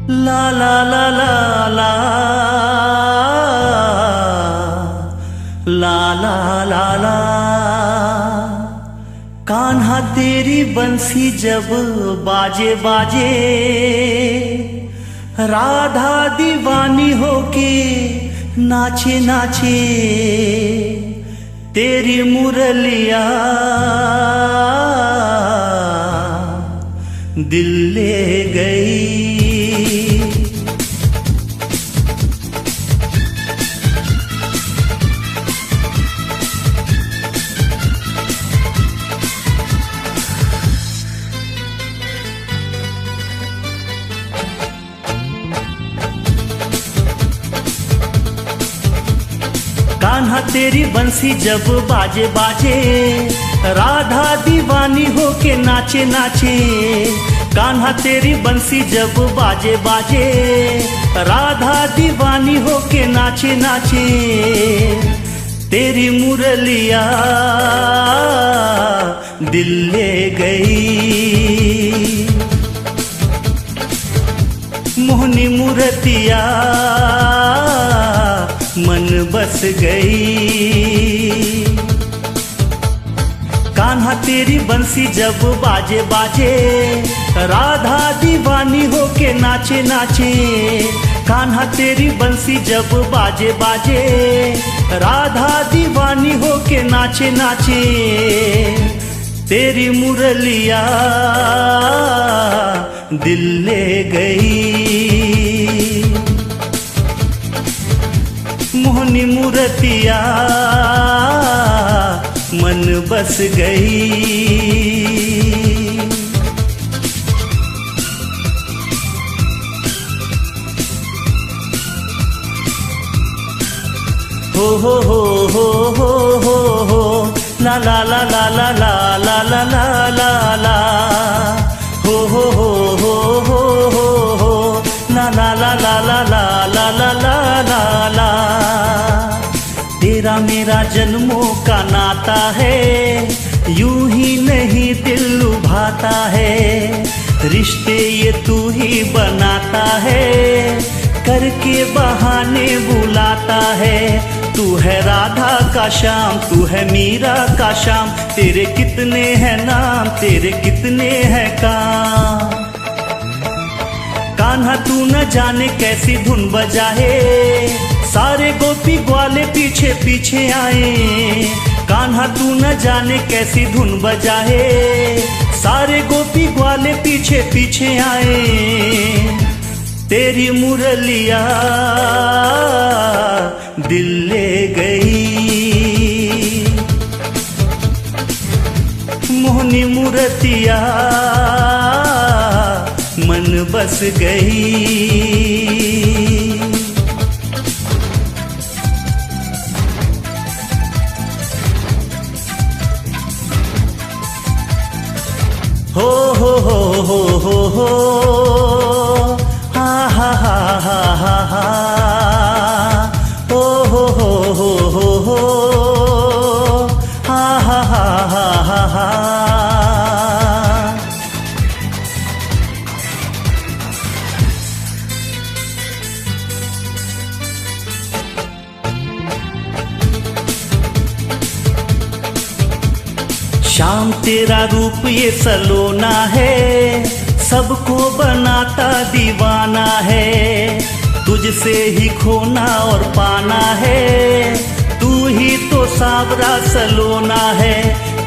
ला ला ला ला ला ला ला ला ला। कान्हा तेरी बंसी जब बाजे बाजे, राधा दीवानी होके नाचे नाचे। तेरी मुरलिया दिल ले गई। कान्हा तेरी बंसी जब बाजे बाजे, राधा दीवानी होके नाचे नाचे। कान्हा तेरी बंसी जब बाजे बाजे, राधा दीवानी होके नाचे नाचे। तेरी मुरलिया दिल ले गई। मोहनी मूर्तिया मन बस गई। कान्हा तेरी बंसी जब बाजे बाजे, राधा दीवानी होके नाचे नाचे। कान्हा तेरी बंसी जब बाजे बाजे, राधा दीवानी होके नाचे नाचे। तेरी मुरलिया दिल ले गई। मोहनी मूर्तिया मन बस गई। हो हो हो हो हो हो हो ला ला ला ला ला ला ला ला ला ला ला। हो हो हो हो हो हो हो ला ला ला ला ला ला ला ला ला ला ला। तेरा मेरा जन्मों का नाता है, यूं ही नहीं दिल लुभाता है। रिश्ते ये तू ही बनाता है, करके बहाने बुलाता है। तू है राधा का श्याम, तू है मीरा का श्याम। तेरे कितने हैं नाम, तेरे कितने हैं काम। कान्हा तू न जाने कैसी धुन बजाए, सारे गोपी ग्वाले पीछे पीछे आए। कान्हा तू न जाने कैसी धुन बजाए, सारे गोपी ग्वाले पीछे पीछे आए। तेरी मुरलिया दिल ले गई। मोहनी मूर्तिया मन बस गई। हो हो हो हो हो हो हा हा हा हा हा हा। हो हो हो हो हो हो हा हा हा हा हा हा। श्याम तेरा रूप ये सलोना है, सबको बनाता दीवाना है। तुझसे ही खोना और पाना है, तू ही तो सावरा सलोना है।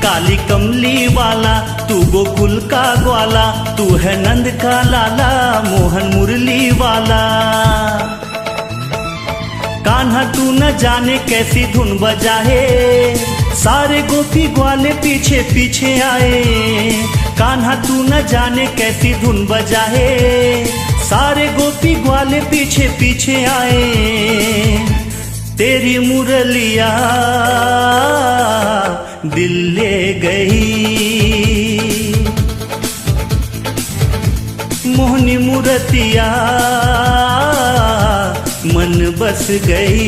काली कमली वाला तू गोकुल का ग्वाला, तू है नंद का लाला मोहन मुरली वाला। कान्हा तू न जाने कैसी धुन बजाए, सारे गोपी ग्वाले पीछे पीछे आए। कान्हा तू न जाने कैसी धुन बजाए, सारे गोपी ग्वाले पीछे पीछे आए। तेरी मुरलिया दिल ले गई। मोहनी मूर्तिया मन बस गई।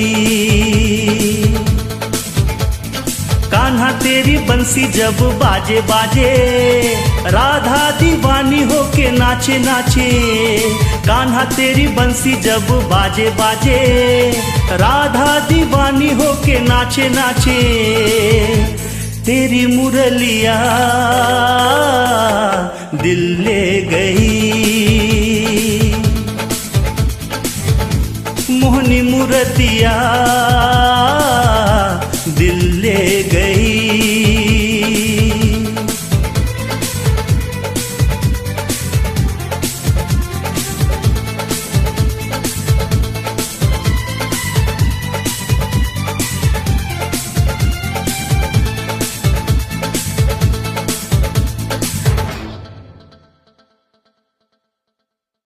कान्हा तेरी बंसी जब बाजे बाजे, राधा दीवानी होके नाचे नाचे। कान्हा तेरी बंसी जब बाजे बाजे, राधा दीवानी होके नाचे नाचे। तेरी मुरलिया दिल ले गई, मोहनी मुरतिया दिल ले गई।